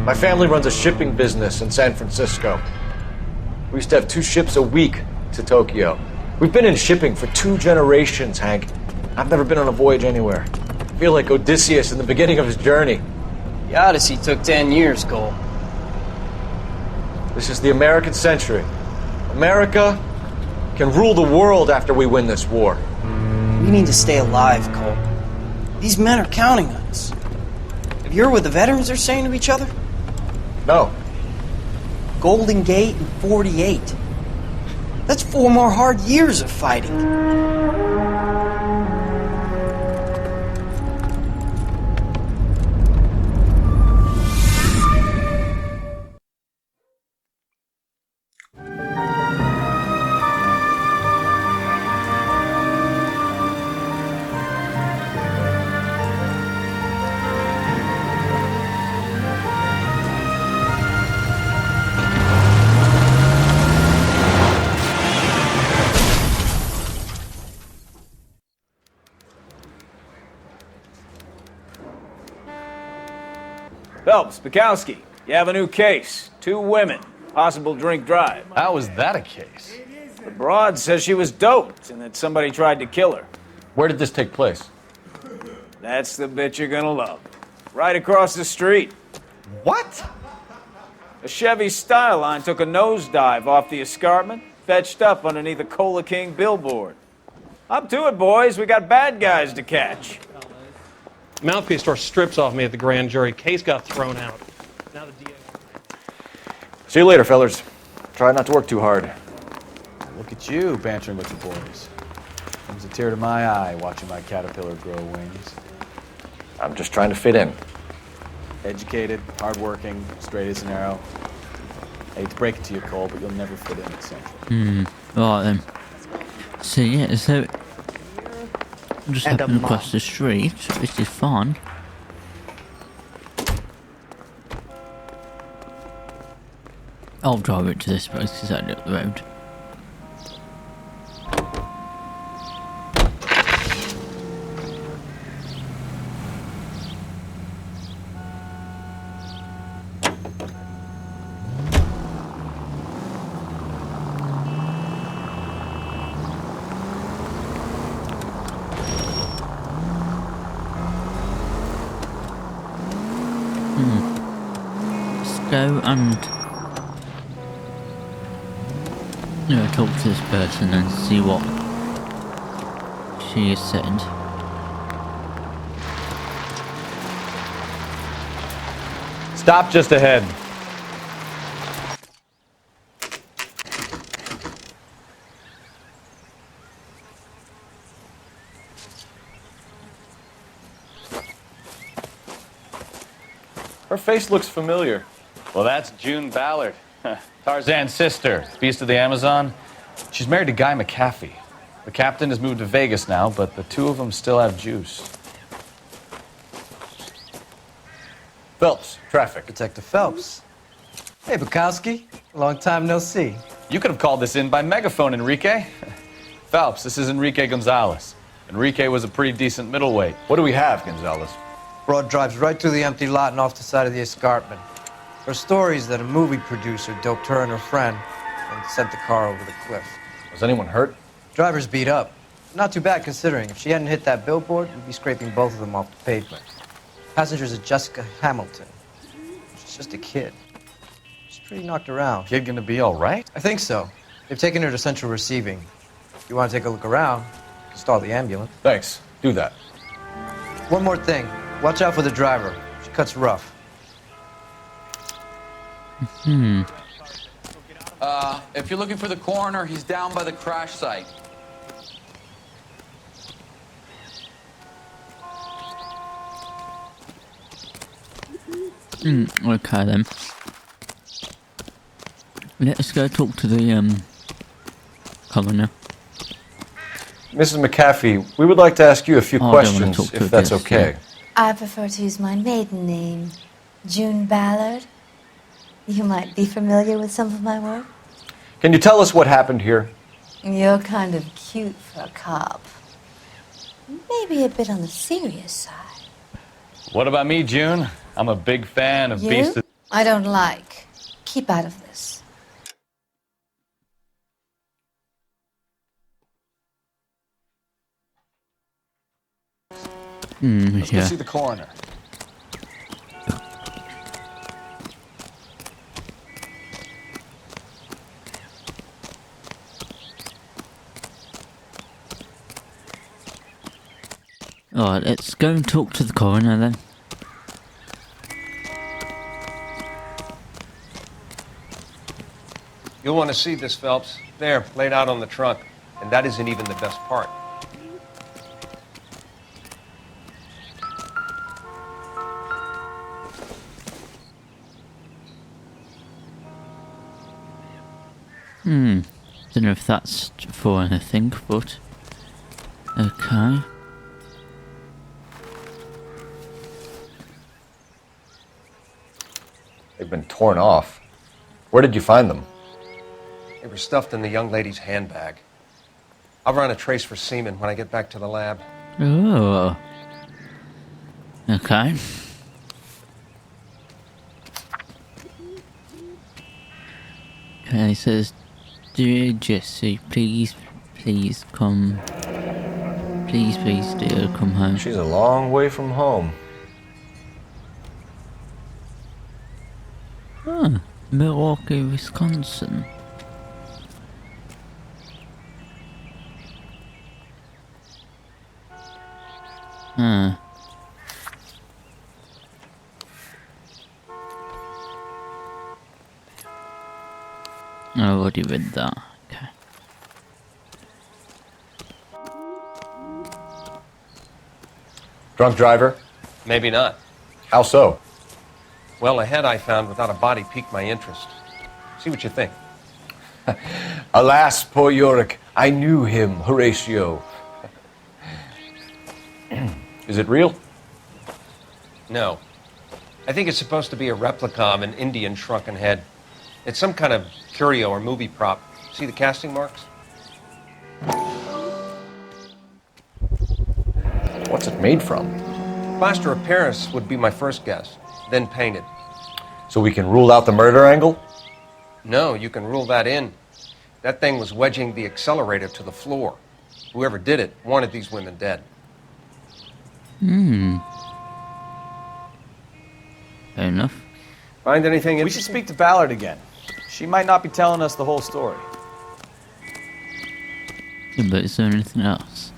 My family runs a shipping business in San Francisco. We used to have 2 ships a week to Tokyo. We've been in shipping for 2 generations, Hank. I've never been on a voyage anywhere. I feel like Odysseus in the beginning of his journey. The Odyssey took 10 years, Cole. This is the American century. America can rule the world after we win this war. We need to stay alive, Cole. These men are counting on us. Have you heard what the veterans are saying to each other? No. Golden Gate and 48. That's 4 more hard years of fighting. Phelps, Bukowski, you have a new case. 2 women, possible drink drive. How is that a case? The broad says she was doped and that somebody tried to kill her. Where did this take place? That's the bit you're gonna love. Right across the street. What? A Chevy Styline took a nosedive off the escarpment, fetched up underneath a Cola King billboard. Up to it, boys. We got bad guys to catch. Mouthpiece tore strips off me at the grand jury. Case got thrown out. Now the DA... See you later, fellas. Try not to work too hard. Look at you, bantering with the boys. Comes a tear to my eye watching my caterpillar grow wings. I'm just trying to fit in. Educated, hardworking, straight as an arrow. I hate to break it to you, Cole, but you'll never fit in at Central. Right then. So yeah, so I'm just happening across the street, which is fun. I'll drive it to this place because I know the road. Let's go and talk to this person and see what she has said. Stop just ahead. Her face looks familiar. Well, that's June Ballard, Tarzan's sister, beast of the Amazon. She's married to Guy McAfee. The captain has moved to Vegas now, but the 2 of them still have juice. Phelps, traffic. Detective Phelps. Hey, Bukowski. Long time no see. You could have called this in by megaphone, Enrique. Phelps, this is Enrique Gonzalez. Enrique was a pretty decent middleweight. What do we have, Gonzalez? Broad drives right through the empty lot and off the side of the escarpment. There are stories that a movie producer doped her and her friend and sent the car over the cliff. Was anyone hurt? Driver's beat up. Not too bad considering. If she hadn't hit that billboard, we'd be scraping both of them off the pavement. Passenger's a Jessica Hamilton. She's just a kid. She's pretty knocked around. Kid gonna be all right? I think so. They've taken her to central receiving. If you want to take a look around, you can stall the ambulance. Thanks. Do that. One more thing. Watch out for the driver. She cuts rough. If you're looking for the coroner, he's down by the crash site. Okay then. Let's go talk to the coroner. Mrs. McAfee, we would like to ask you a few questions, if that's okay. I prefer to use my maiden name, June Ballard. You might be familiar with some of my work. Can you tell us what happened here? You're kind of cute for a cop. Maybe a bit on the serious side. What about me, June? I'm a big fan of You? Beast of... I don't like. Keep out of this. Let's go Yeah. see the coroner. Alright, let's go and talk to the coroner then. You'll want to see this, Phelps. There, laid out on the trunk. And that isn't even the best part. Don't know if that's for anything, but okay. They've been torn off. Where did you find them? They were stuffed in the young lady's handbag. I'll run a trace for semen when I get back to the lab. Oh. Okay. Okay, it says, Dear Jesse, please come. Please, dear, come home. She's a long way from home. Oh, Milwaukee, Wisconsin. Huh. I already read that. Okay. Drunk driver? Maybe not. How so? Well, a head I found without a body piqued my interest. See what you think. Alas, poor Yorick, I knew him, Horatio. Is it real? No. I think it's supposed to be a replica of an Indian shrunken head. It's some kind of curio or movie prop. See the casting marks? What's it made from? Plaster of Paris would be my first guess, then painted. So we can rule out the murder angle? No, you can rule that in. That thing was wedging the accelerator to the floor. Whoever did it wanted these women dead. Fair enough. Find anything We should speak to Ballard again. She might not be telling us the whole story. Yeah, but is there anything else?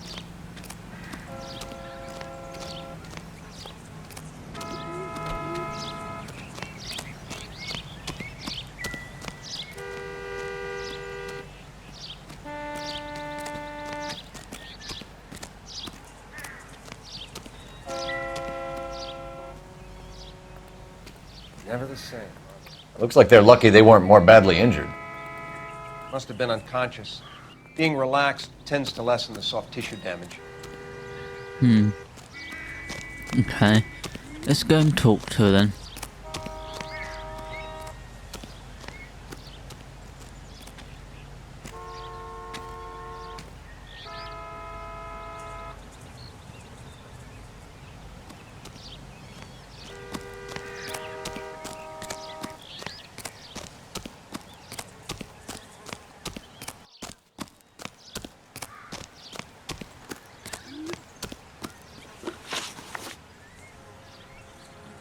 Never the same. It looks like they're lucky they weren't more badly injured. Must have been unconscious. Being relaxed tends to lessen the soft tissue damage. Okay. Let's go and talk to her then.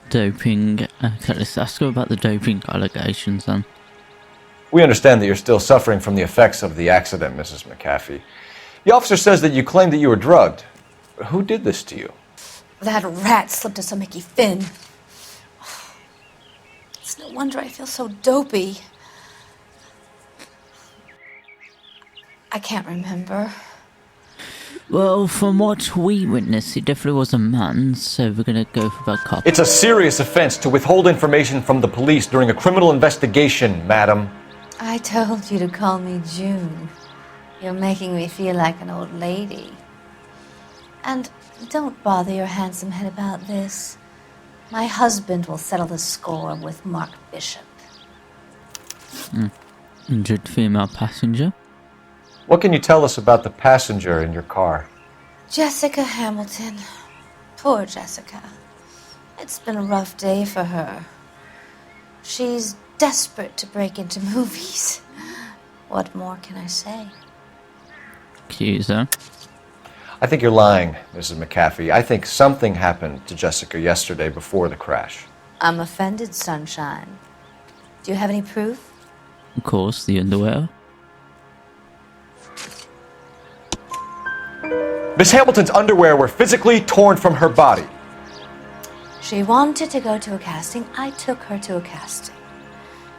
Doping. Okay, let's ask her about the doping allegations then. We understand that you're still suffering from the effects of the accident, Mrs. McAfee. The officer says that you claimed that you were drugged. Who did this to you? That rat slipped us a Mickey Finn. It's no wonder I feel so dopey. I can't remember. Well, from what we witnessed, it definitely was a man, so we're gonna go for a cop. It's a serious offense to withhold information from the police during a criminal investigation, madam. I told you to call me June. You're making me feel like an old lady. And don't bother your handsome head about this. My husband will settle the score with Mark Bishop. Injured female passenger. What can you tell us about the passenger in your car? Jessica Hamilton. Poor Jessica. It's been a rough day for her. She's desperate to break into movies. What more can I say? Accuser. I think you're lying, Mrs. McAfee. I think something happened to Jessica yesterday before the crash. I'm offended, Sunshine. Do you have any proof? Of course, the underwear. Miss Hamilton's underwear were physically torn from her body. She wanted to go to a casting. I took her to a casting.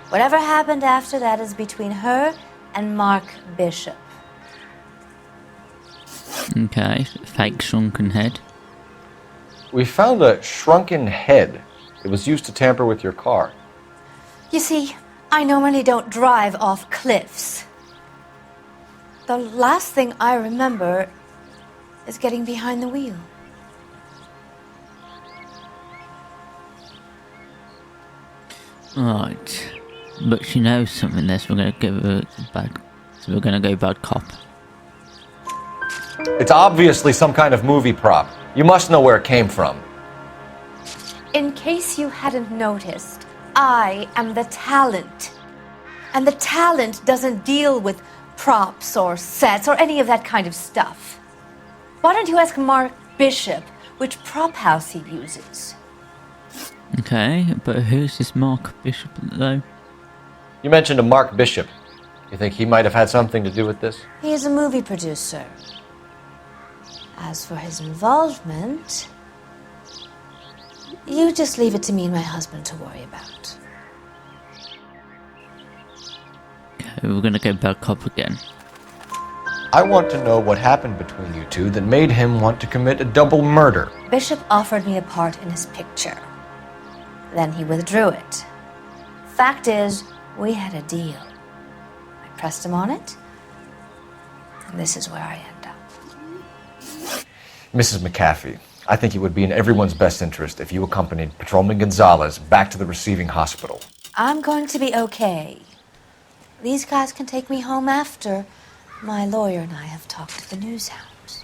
Whatever happened after that is between her and Mark Bishop. Okay, fake shrunken head. We found a shrunken head. It was used to tamper with your car. You see, I normally don't drive off cliffs. The last thing I remember is getting behind the wheel. Right. But she knows something there, so we're gonna give her bad. So we're gonna go bad cop. It's obviously some kind of movie prop. You must know where it came from. In case you hadn't noticed, I am the talent. And the talent doesn't deal with props or sets or any of that kind of stuff. Why don't you ask Mark Bishop which prop house he uses? Okay, but who's this Mark Bishop though? You mentioned a Mark Bishop. You think he might have had something to do with this? He is a movie producer. As for his involvement, you just leave it to me and my husband to worry about. Okay, we're gonna go bad cop again. I want to know what happened between you two that made him want to commit a double murder. Bishop offered me a part in his picture. Then he withdrew it. Fact is, we had a deal. I pressed him on it, and this is where I end up. Mrs. McAfee, I think it would be in everyone's best interest if you accompanied Patrolman Gonzalez back to the receiving hospital. I'm going to be okay. These guys can take me home after my lawyer and I have talked to the news hounds.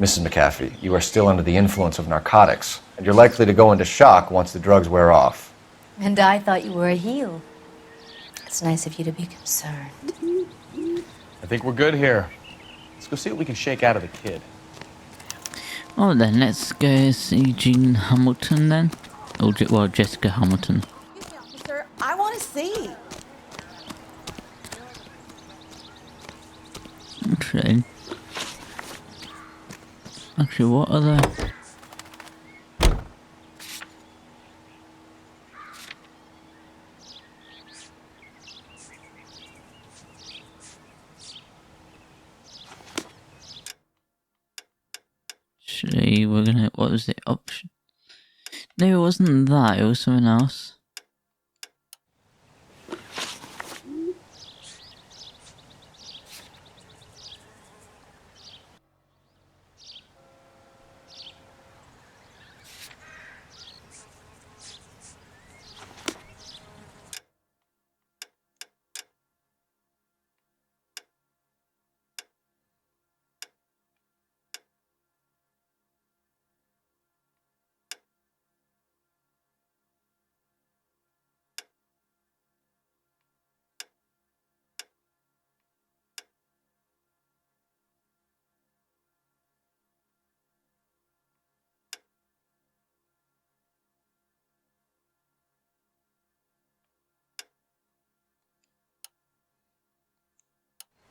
Mrs. McAfee, you are still under the influence of narcotics, and you're likely to go into shock once the drugs wear off. And I thought you were a heel. It's nice of you to be concerned. I think we're good here. Let's go see what we can shake out of the kid. Oh, then let's go see Jean Hamilton then. Or, well, Jessica Hamilton. Excuse me, officer. I want to see. Actually, what other... Actually, we're gonna... What was the option? No, it wasn't that. It was something else.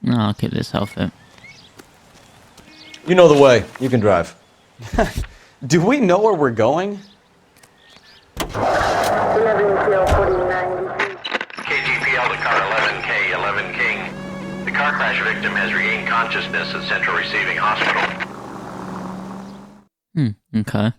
No, I'll keep this outfit. You know the way. You can drive. Do we know where we're going? KGPL to car 11K, 11 King. The car crash victim has regained consciousness at Central Receiving Hospital. Okay.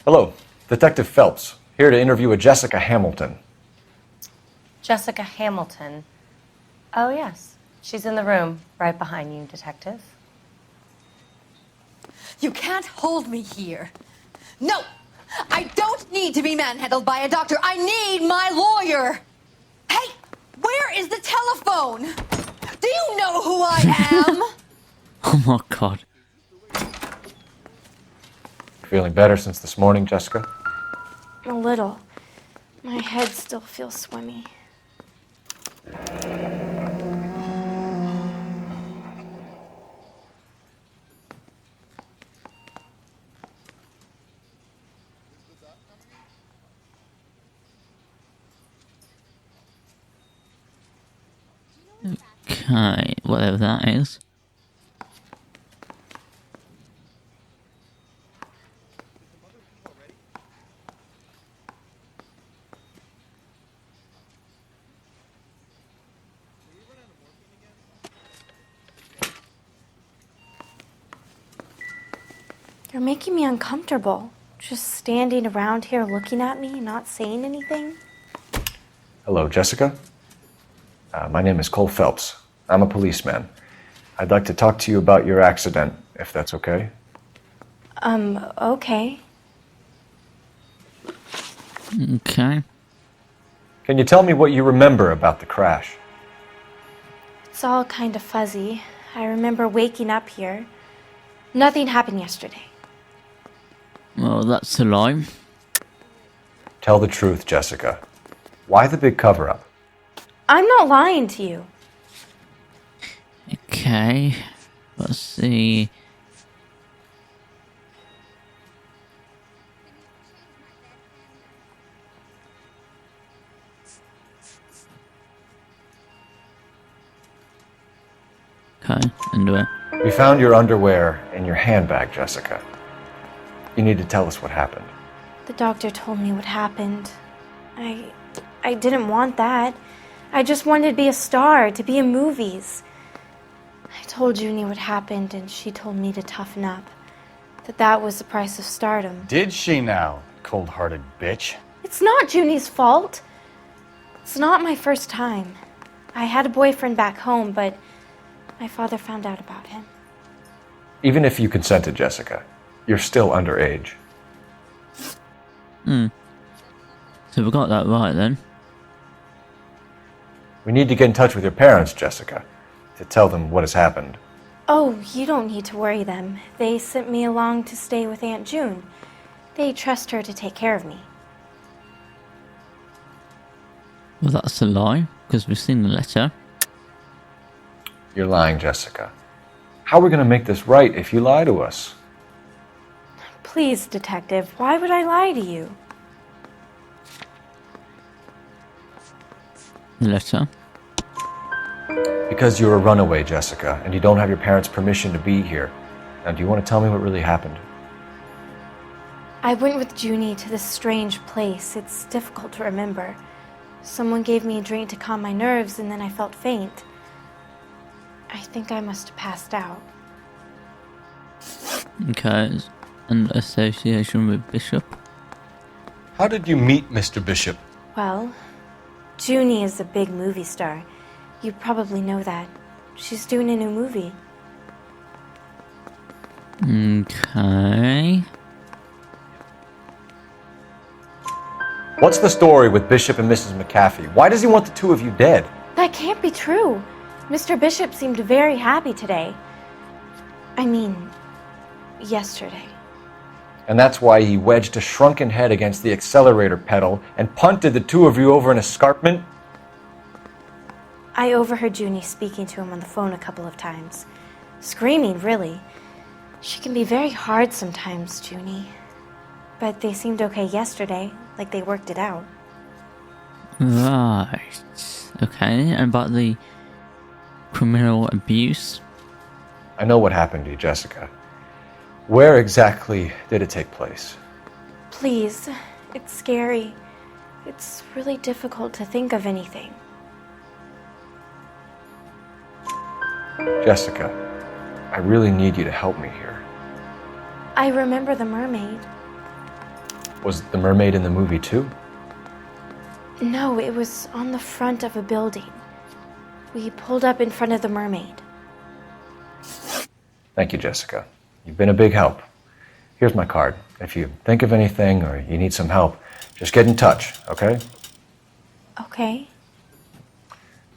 Hello, Detective Phelps, here to interview a Jessica Hamilton. Jessica Hamilton. Oh, yes. She's in the room right behind you, Detective. You can't hold me here. No! I don't need to be manhandled by a doctor. I need my lawyer! Hey! Where is the telephone? Do you know who I am? Oh my god. Feeling better since this morning, Jessica? A little. My head still feels swimmy. Okay, whatever that is. You're making me uncomfortable. Just standing around here looking at me, not saying anything. Hello, Jessica. My name is Cole Phelps. I'm a policeman. I'd like to talk to you about your accident, if that's okay. Okay. Okay. Can you tell me what you remember about the crash? It's all kind of fuzzy. I remember waking up here. Nothing happened yesterday. Well, that's a lie. Tell the truth, Jessica. Why the big cover-up? I'm not lying to you. Okay. Let's see. Okay, underwear. We found your underwear in your handbag, Jessica. You need to tell us what happened. The doctor told me what happened. I didn't want that. I just wanted to be a star, to be in movies. I told Junie what happened, and she told me to toughen up. That was the price of stardom. Did she now, cold-hearted bitch? It's not Junie's fault. It's not my first time. I had a boyfriend back home, but my father found out about him. Even if you consented, Jessica, you're still underage. So we got that right then. We need to get in touch with your parents, Jessica, to tell them what has happened. Oh, you don't need to worry them. They sent me along to stay with Aunt June. They trust her to take care of me. Well, that's a lie, because we've seen the letter. You're lying, Jessica. How are we going to make this right if you lie to us? Please, detective, why would I lie to you? The letter. Because you're a runaway, Jessica, and you don't have your parents' permission to be here. Now, do you want to tell me what really happened? I went with Junie to this strange place. It's difficult to remember. Someone gave me a drink to calm my nerves, and then I felt faint. I think I must have passed out. Okay, an association with Bishop. How did you meet Mr. Bishop? Well, Junie is a big movie star. You probably know that. She's doing a new movie. Okay. What's the story with Bishop and Mrs. McAfee? Why does he want the two of you dead? That can't be true. Mr. Bishop seemed very happy today. I mean, yesterday. And that's why he wedged a shrunken head against the accelerator pedal and punted the two of you over an escarpment? I overheard Junie speaking to him on the phone a couple of times. Screaming, really. She can be very hard sometimes, Junie. But they seemed okay yesterday, like they worked it out. Right. Okay, and about the criminal abuse? I know what happened to you, Jessica. Where exactly did it take place? Please, it's scary. It's really difficult to think of anything. Jessica, I really need you to help me here. I remember the mermaid. Was the mermaid in the movie too? No, it was on the front of a building. We pulled up in front of the mermaid. Thank you, Jessica. You've been a big help. Here's my card. If you think of anything or you need some help, just get in touch, okay? Okay.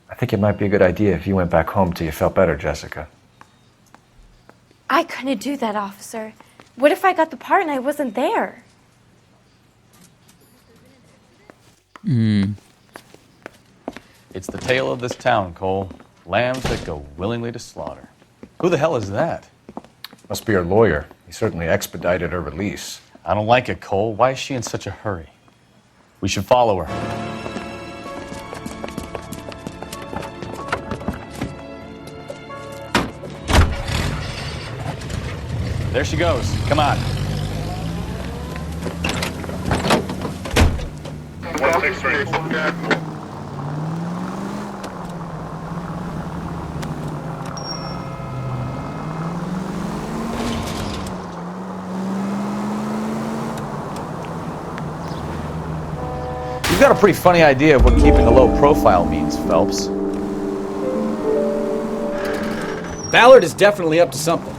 I think it might be a good idea if you went back home till you felt better, Jessica. I couldn't do that, officer. What if I got the part and I wasn't there? It's the tale of this town, Cole. Lambs that go willingly to slaughter. Who the hell is that? Must be her lawyer. He certainly expedited her release. I don't like it, Cole. Why is she in such a hurry? We should follow her. There she goes. Come on. 163. You've got a pretty funny idea of what keeping a low profile means, Phelps. Ballard is definitely up to something.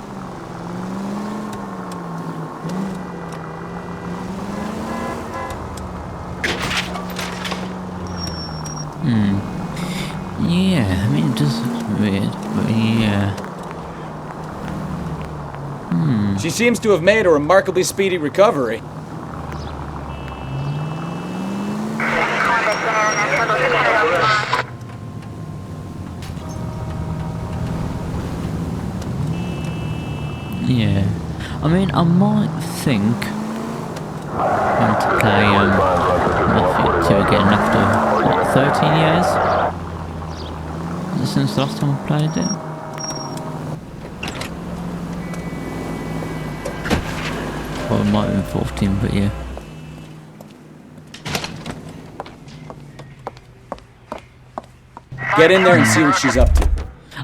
Yeah, I mean, it does look weird, but yeah. She seems to have made a remarkably speedy recovery. Yeah. I mean, I might think I'm to play Mafia 2 again after, what, 13 years? Since the last time I played it. Well, it might have been 14, but yeah. Get in there and see what she's up to.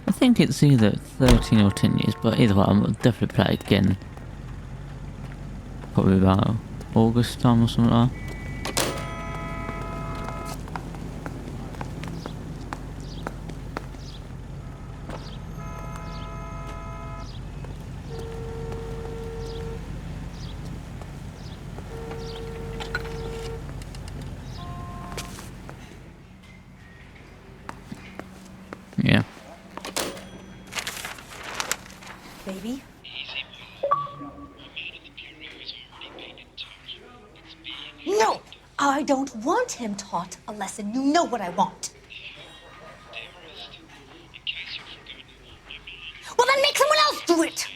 I think it's either 13 or 10 years, but either way, I'll definitely play it again. Probably about August time or something like that. Yeah. Baby? No! I don't want him taught a lesson. You know what I want. Well, then make someone else do it!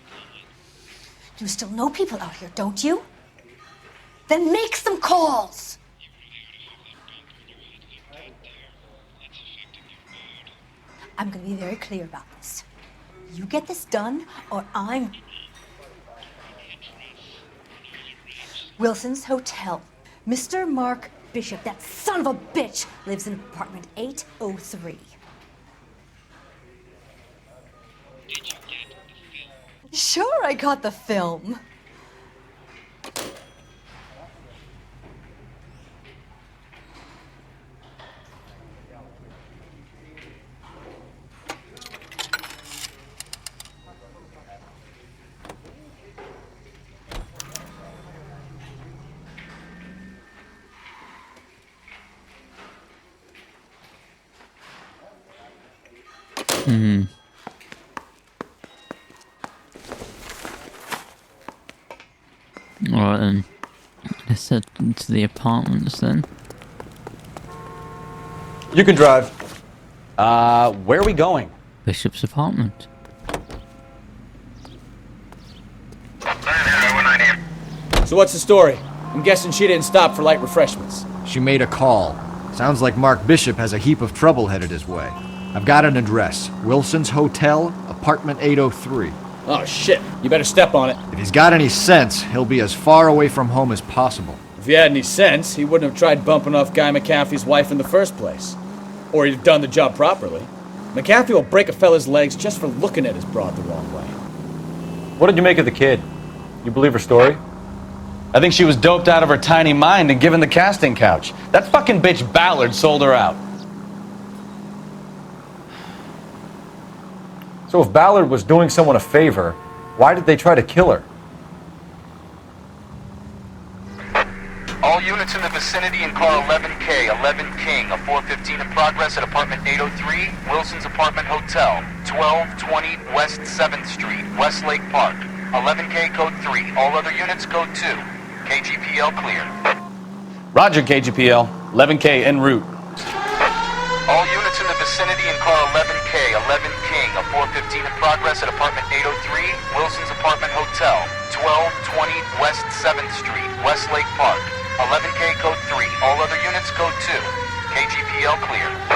You still know people out here, don't you? Then make some calls! I'm gonna be very clear about this. You get this done, or I'm... Wilson's Hotel. Mr. Mark Bishop, that son of a bitch, lives in apartment 803. Sure, I got the film. Alright then. Let's head into the apartments then. You can drive. Where are we going? Bishop's apartment. So what's the story? I'm guessing she didn't stop for light refreshments. She made a call. Sounds like Mark Bishop has a heap of trouble headed his way. I've got an address. Wilson's Hotel, apartment 803. Oh shit, you better step on it. If he's got any sense, he'll be as far away from home as possible. If he had any sense, he wouldn't have tried bumping off Guy McAfee's wife in the first place. Or he'd have done the job properly. McAfee will break a fella's legs just for looking at his broad the wrong way. What did you make of the kid? You believe her story? I think she was doped out of her tiny mind and given the casting couch. That fucking bitch Ballard sold her out. So if Ballard was doing someone a favor, why did they try to kill her? All units in the vicinity in car 11K, 11 King, a 415 in progress at apartment 803, Wilson's Apartment Hotel, 1220 West 7th Street, Westlake Park. 11K code 3. All other units code 2. KGPL clear. Roger, KGPL. 11K en route. All units in the vicinity in car 11K, 11 King, a 415 in progress at apartment 803, Wilson's Apartment Hotel, 1220 West 7th Street, Westlake Park. 11K code 3. All other units code 2. KGPL clear.